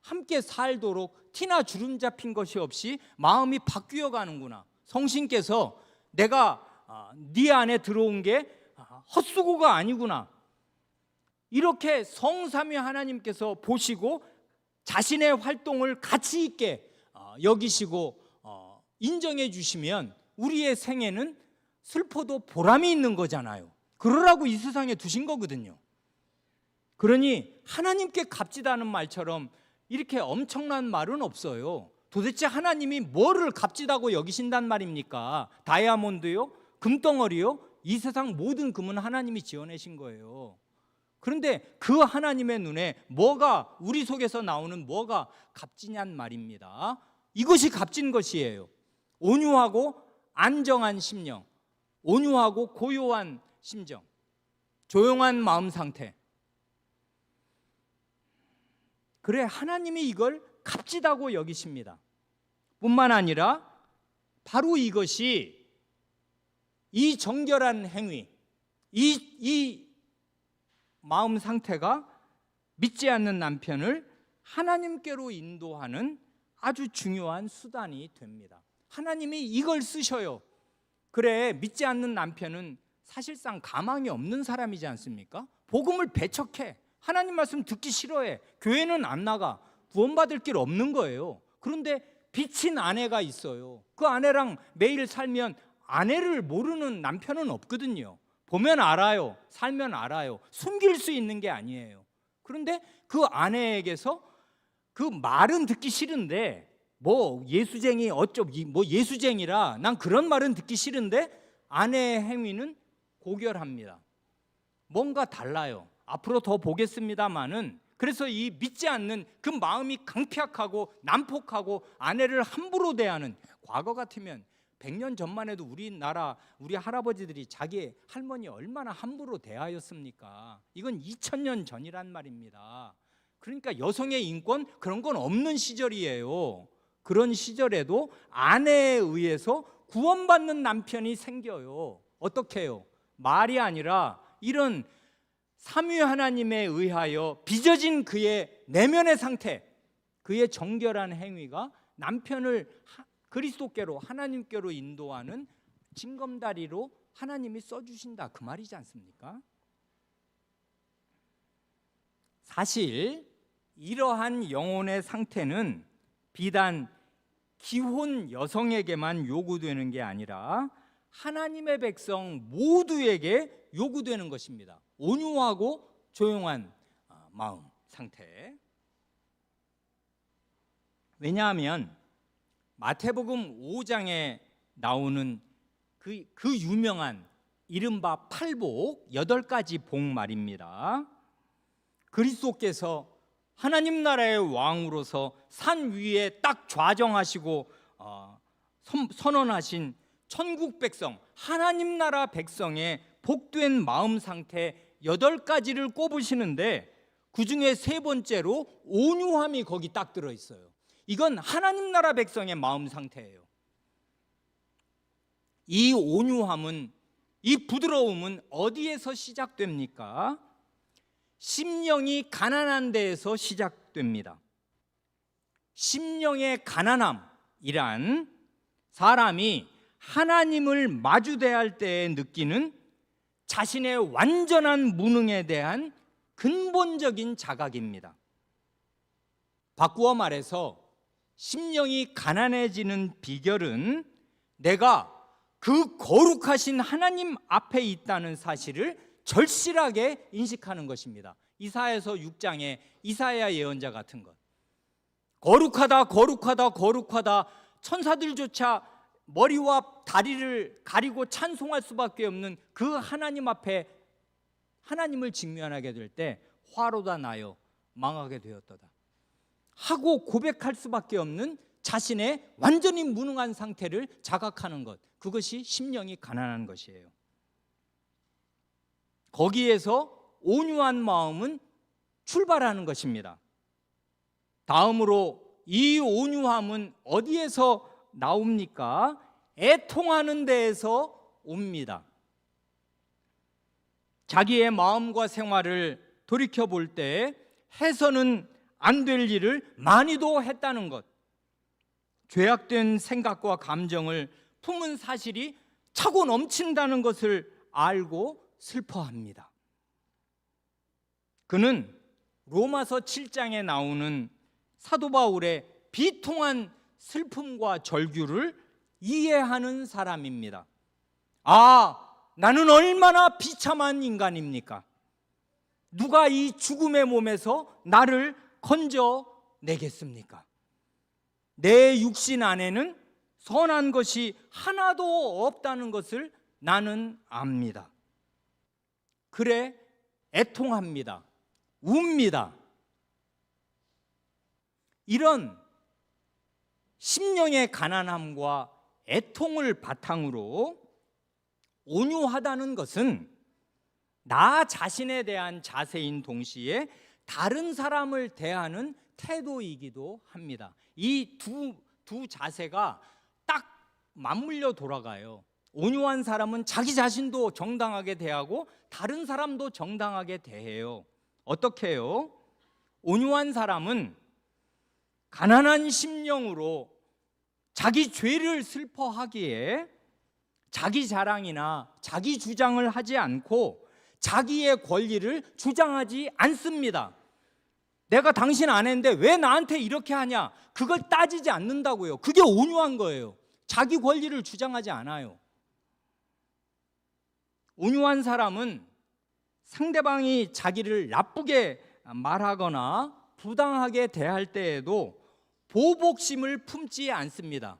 A: 함께 살도록 티나 주름 잡힌 것이 없이 마음이 바뀌어 가는구나. 성신께서 내가 네 안에 들어온 게 헛수고가 아니구나. 이렇게 성삼위 하나님께서 보시고 자신의 활동을 가치 있게 여기시고 인정해 주시면 우리의 생애는 슬퍼도 보람이 있는 거잖아요. 그러라고 이 세상에 두신 거거든요. 그러니 하나님께 값지다는 말처럼 이렇게 엄청난 말은 없어요. 도대체 하나님이 뭐를 값지다고 여기신단 말입니까? 다이아몬드요? 금덩어리요? 이 세상 모든 금은 하나님이 지어내신 거예요. 그런데 그 하나님의 눈에 뭐가, 우리 속에서 나오는 뭐가 값지냔 말입니다. 이것이 값진 것이에요. 온유하고 안정한 심령, 온유하고 고요한 심정, 조용한 마음 상태. 그래 하나님이 이걸 값지다고 여기십니다. 뿐만 아니라 바로 이것이, 이 정결한 행위, 이 마음 상태가 믿지 않는 남편을 하나님께로 인도하는 아주 중요한 수단이 됩니다. 하나님이 이걸 쓰셔요. 그래 믿지 않는 남편은 사실상 가망이 없는 사람이지 않습니까? 복음을 배척해, 하나님 말씀 듣기 싫어해, 교회는 안 나가, 구원받을 길 없는 거예요. 그런데 비친 아내가 있어요. 그 아내랑 매일 살면 아내를 모르는 남편은 없거든요. 보면 알아요, 살면 알아요. 숨길 수 있는 게 아니에요. 그런데 그 아내에게서 그 말은 듣기 싫은데, 뭐 예수쟁이 뭐 예수쟁이라 난 그런 말은 듣기 싫은데 아내의 행위는 고결합니다. 뭔가 달라요. 앞으로 더 보겠습니다마는, 그래서 이 믿지 않는 그 마음이 강팍하고 난폭하고 아내를 함부로 대하는, 과거 같으면 100년 전만 해도 우리나라 우리 할아버지들이 자기 할머니 얼마나 함부로 대하였습니까? 이건 2000년 전이란 말입니다. 그러니까 여성의 인권 그런 건 없는 시절이에요. 그런 시절에도 아내에 의해서 구원받는 남편이 생겨요. 어떻게 해요? 말이 아니라 이런 삼위 하나님에 의하여 빚어진 그의 내면의 상태, 그의 정결한 행위가 남편을 그리스도께로, 하나님께로 인도하는 징검다리로 하나님이 써주신다, 그 말이지 않습니까? 사실 이러한 영혼의 상태는 비단 기혼 여성에게만 요구되는 게 아니라 하나님의 백성 모두에게 요구되는 것입니다. 온유하고 조용한 마음 상태. 왜냐하면 마태복음 5장에 나오는 그 유명한 이른바 팔복, 8가지 복 말입니다. 그리스도께서 하나님 나라의 왕으로서 산 위에 딱 좌정하시고 선언하신 천국 백성, 하나님 나라 백성의 복된 마음 상태 8가지를 꼽으시는데, 그 중에 3번째로 온유함이 거기 딱 들어있어요. 이건 하나님 나라 백성의 마음 상태예요. 이 온유함은, 이 부드러움은 어디에서 시작됩니까? 심령이 가난한 데에서 시작됩니다. 심령의 가난함이란 사람이 하나님을 마주대할 때에 느끼는 자신의 완전한 무능에 대한 근본적인 자각입니다. 바꾸어 말해서 심령이 가난해지는 비결은 내가 그 거룩하신 하나님 앞에 있다는 사실을 절실하게 인식하는 것입니다. 이사야서 6장의 이사야 예언자 같은 것. 거룩하다, 거룩하다, 거룩하다. 천사들조차 머리와 다리를 가리고 찬송할 수밖에 없는 그 하나님 앞에 하나님을 직면하게 될 때 화로다 나여 망하게 되었도다 하고 고백할 수밖에 없는 자신의 완전히 무능한 상태를 자각하는 것, 그것이 심령이 가난한 것이에요. 거기에서 온유한 마음은 출발하는 것입니다. 다음으로 이 온유함은 어디에서 나옵니까? 애통하는 데에서 옵니다. 자기의 마음과 생활을 돌이켜볼 때 해서는 안 될 일을 많이도 했다는 것, 죄악된 생각과 감정을 품은 사실이 차고 넘친다는 것을 알고 슬퍼합니다. 그는 로마서 7장에 나오는 사도 바울의 비통한 슬픔과 절규를 이해하는 사람입니다. 아, 나는 얼마나 비참한 인간입니까? 누가 이 죽음의 몸에서 나를 건져내겠습니까? 내 육신 안에는 선한 것이 하나도 없다는 것을 나는 압니다. 그래 애통합니다. 웁니다. 이런 심령의 가난함과 애통을 바탕으로 온유하다는 것은 나 자신에 대한 자세인 동시에 다른 사람을 대하는 태도이기도 합니다. 이 두 자세가 딱 맞물려 돌아가요. 온유한 사람은 자기 자신도 정당하게 대하고 다른 사람도 정당하게 대해요. 어떻게 해요? 온유한 사람은 가난한 심령으로 자기 죄를 슬퍼하기에 자기 자랑이나 자기 주장을 하지 않고 자기의 권리를 주장하지 않습니다. 내가 당신 안 했는데 왜 나한테 이렇게 하냐? 그걸 따지지 않는다고요. 그게 온유한 거예요. 자기 권리를 주장하지 않아요. 온유한 사람은 상대방이 자기를 나쁘게 말하거나 부당하게 대할 때에도 보복심을 품지 않습니다.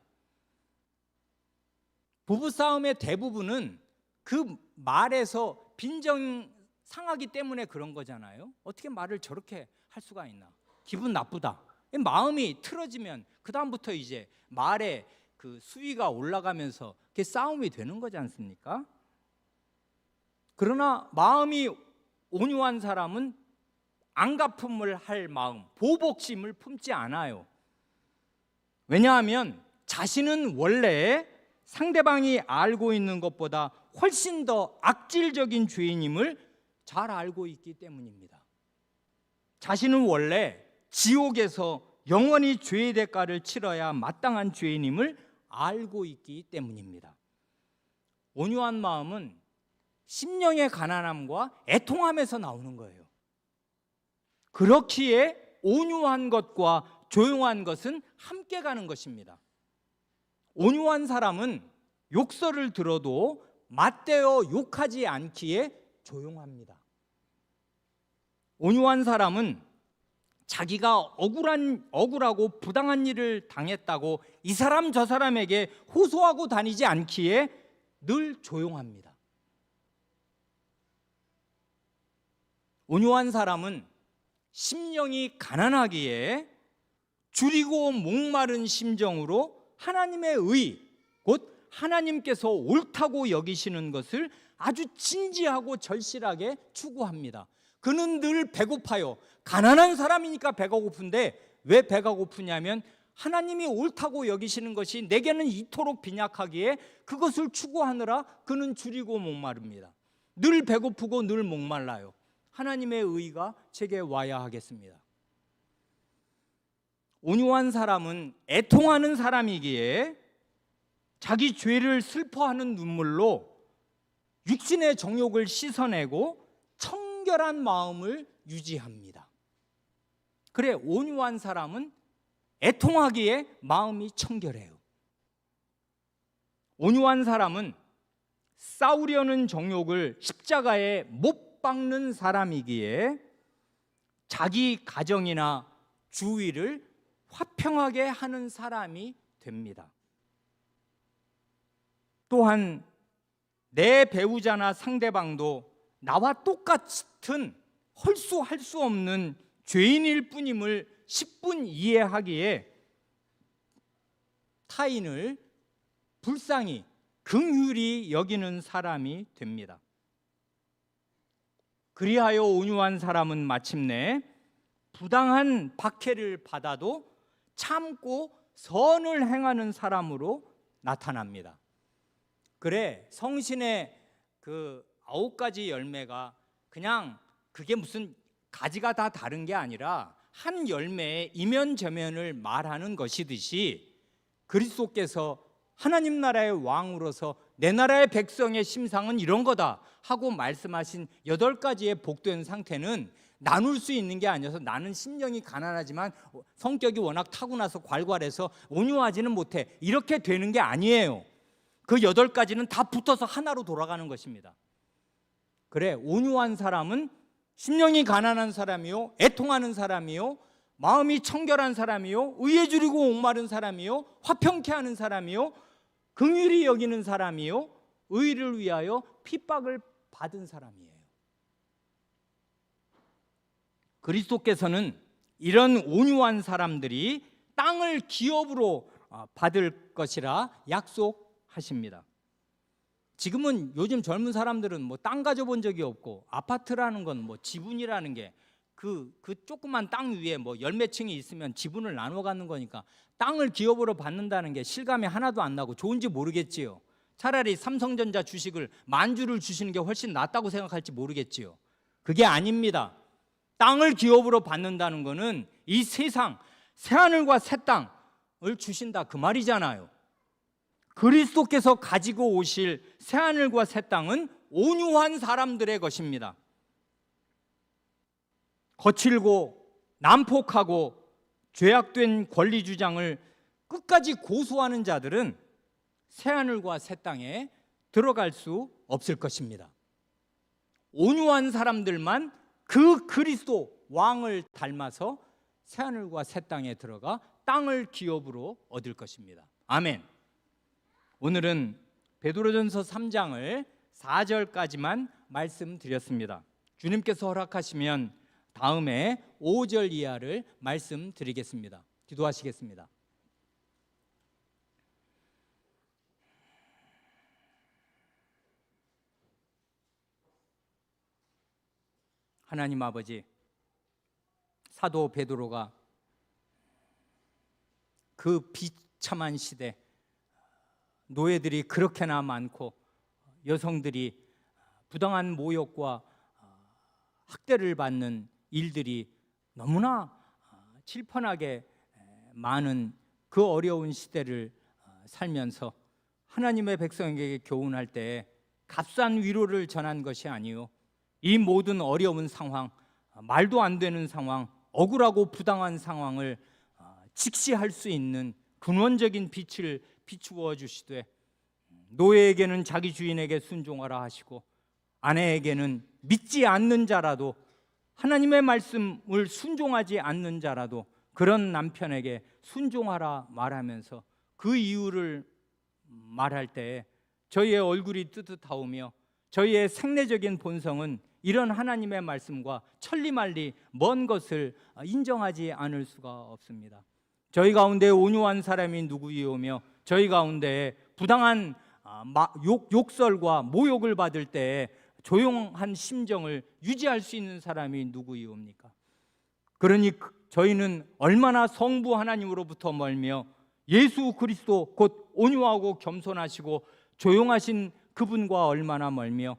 A: 부부싸움의 대부분은 그 말에서 빈정 상하기 때문에 그런 거잖아요. 어떻게 말을 저렇게 할 수가 있나? 기분 나쁘다. 마음이 틀어지면 그 다음부터 이제 말에 그 수위가 올라가면서 그게 싸움이 되는 거지 않습니까? 그러나 마음이 온유한 사람은 안갚음을 할 마음, 보복심을 품지 않아요. 왜냐하면 자신은 원래 상대방이 알고 있는 것보다 훨씬 더 악질적인 죄인임을 잘 알고 있기 때문입니다. 자신은 원래 지옥에서 영원히 죄의 대가를 치러야 마땅한 죄인임을 알고 있기 때문입니다. 온유한 마음은 심령의 가난함과 애통함에서 나오는 거예요. 그렇기에 온유한 것과 조용한 것은 함께 가는 것입니다. 온유한 사람은 욕설을 들어도 맞대어 욕하지 않기에 조용합니다. 온유한 사람은 자기가 억울하고 부당한 일을 당했다고 이 사람 저 사람에게 호소하고 다니지 않기에 늘 조용합니다. 온유한 사람은 심령이 가난하기에 줄이고 목마른 심정으로 하나님의 의, 곧 하나님께서 옳다고 여기시는 것을 아주 진지하고 절실하게 추구합니다. 그는 늘 배고파요. 가난한 사람이니까 배가 고픈데 왜 배가 고프냐면 하나님이 옳다고 여기시는 것이 내게는 이토록 빈약하기에 그것을 추구하느라 그는 줄이고 목마릅니다. 늘 배고프고 늘 목말라요. 하나님의 의가 제게 와야 하겠습니다. 온유한 사람은 애통하는 사람이기에 자기 죄를 슬퍼하는 눈물로 육신의 정욕을 씻어내고 청결한 마음을 유지합니다. 그래, 온유한 사람은 애통하기에 마음이 청결해요. 온유한 사람은 싸우려는 정욕을 십자가에 못 박는 사람이기에 자기 가정이나 주위를 화평하게 하는 사람이 됩니다. 또한 내 배우자나 상대방도 나와 똑같은 헐수할 수 없는 죄인일 뿐임을 10분 이해하기에 타인을 불쌍히 긍휼히 여기는 사람이 됩니다. 그리하여 온유한 사람은 마침내 부당한 박해를 받아도 참고 선을 행하는 사람으로 나타납니다. 그래, 성신의 그 9가지 열매가 그냥 그게 무슨 가지가 다 다른 게 아니라 한 열매의 이면저면을 말하는 것이듯이 그리스도께서 하나님 나라의 왕으로서 내 나라의 백성의 심상은 이런 거다 하고 말씀하신 8가지의 복된 상태는 나눌 수 있는 게 아니어서 나는 심령이 가난하지만 성격이 워낙 타고나서 괄괄해서 온유하지는 못해 이렇게 되는 게 아니에요. 그 8가지는 다 붙어서 하나로 돌아가는 것입니다. 그래, 온유한 사람은 심령이 가난한 사람이요, 애통하는 사람이요, 마음이 청결한 사람이요, 의에 줄이고 옥마른 사람이요, 화평케 하는 사람이요, 긍휼히 여기는 사람이요, 의를 위하여 핍박을 받은 사람이에요. 그리스도께서는 이런 온유한 사람들이 땅을 기업으로 받을 것이라 약속하십니다. 지금은 요즘 젊은 사람들은 뭐 땅 가져본 적이 없고 아파트라는 건 뭐 지분이라는 게 그 조그만 땅 위에 뭐 열매 층이 있으면 지분을 나눠 갖는 거니까 땅을 기업으로 받는다는 게 실감이 하나도 안 나고 좋은지 모르겠지요. 차라리 삼성전자 주식을 10,000주를 주시는 게 훨씬 낫다고 생각할지 모르겠지요. 그게 아닙니다. 땅을 기업으로 받는다는 거는 이 세상 새하늘과 새 땅을 주신다 그 말이잖아요. 그리스도께서 가지고 오실 새하늘과 새 땅은 온유한 사람들의 것입니다. 거칠고 난폭하고 죄악된 권리 주장을 끝까지 고수하는 자들은 새하늘과 새 땅에 들어갈 수 없을 것입니다. 온유한 사람들만 그 그리스도 왕을 닮아서 새하늘과 새 땅에 들어가 땅을 기업으로 얻을 것입니다. 아멘. 오늘은 베드로전서 3장을 4절까지만 말씀드렸습니다. 주님께서 허락하시면 다음에 5절 이하를 말씀드리겠습니다. 기도하시겠습니다. 하나님 아버지, 사도 베드로가 그 비참한 시대, 노예들이 그렇게나 많고 여성들이 부당한 모욕과 학대를 받는 일들이 너무나 칠판하게 많은 그 어려운 시대를 살면서 하나님의 백성에게 교훈할 때 값싼 위로를 전한 것이 아니요, 이 모든 어려운 상황, 말도 안 되는 상황, 억울하고 부당한 상황을 직시할 수 있는 근원적인 빛을 비추어 주시되, 노예에게는 자기 주인에게 순종하라 하시고 아내에게는 믿지 않는 자라도, 하나님의 말씀을 순종하지 않는 자라도 그런 남편에게 순종하라 말하면서 그 이유를 말할 때 저희의 얼굴이 뜨뜻하오며 저희의 생내적인 본성은 이런 하나님의 말씀과 천리말리 먼 것을 인정하지 않을 수가 없습니다. 저희 가운데 온유한 사람이 누구이오며 저희 가운데 부당한 욕설과 모욕을 받을 때 조용한 심정을 유지할 수 있는 사람이 누구이옵니까? 그러니 저희는 얼마나 성부 하나님으로부터 멀며 예수 그리스도 곧 온유하고 겸손하시고 조용하신 그분과 얼마나 멀며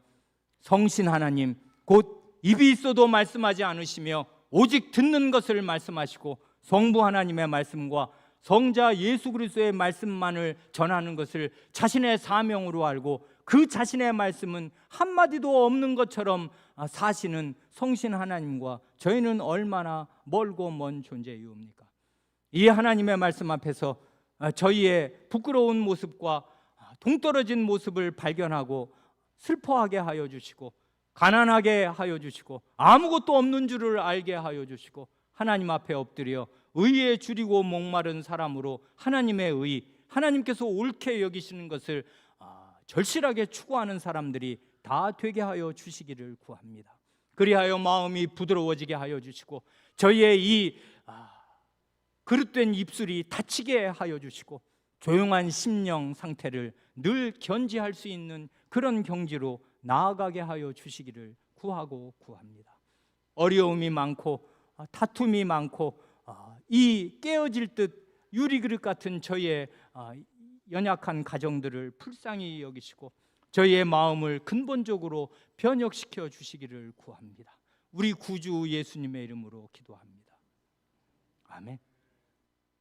A: 성신 하나님 곧 입이 있어도 말씀하지 않으시며 오직 듣는 것을 말씀하시고 성부 하나님의 말씀과 성자 예수 그리스도의 말씀만을 전하는 것을 자신의 사명으로 알고 그 자신의 말씀은 한마디도 없는 것처럼 사시는 성신 하나님과 저희는 얼마나 멀고 먼 존재이옵니까? 이 하나님의 말씀 앞에서 저희의 부끄러운 모습과 동떨어진 모습을 발견하고 슬퍼하게 하여 주시고, 가난하게 하여 주시고, 아무것도 없는 줄을 알게 하여 주시고, 하나님 앞에 엎드려 의에 줄이고 목마른 사람으로 하나님의 의, 하나님께서 옳게 여기시는 것을 절실하게 추구하는 사람들이 다 되게 하여 주시기를 구합니다. 그리하여 마음이 부드러워지게 하여 주시고, 저희의 이 그릇된 입술이 닫히게 하여 주시고, 조용한 심령 상태를 늘 견지할 수 있는 그런 경지로 나아가게 하여 주시기를 구하고 구합니다. 어려움이 많고 다툼이 많고 이 깨어질 듯 유리그릇 같은 저희의 연약한 가정들을 불쌍히 여기시고 저희의 마음을 근본적으로 변혁시켜 주시기를 구합니다. 우리 구주 예수님의 이름으로 기도합니다. 아멘.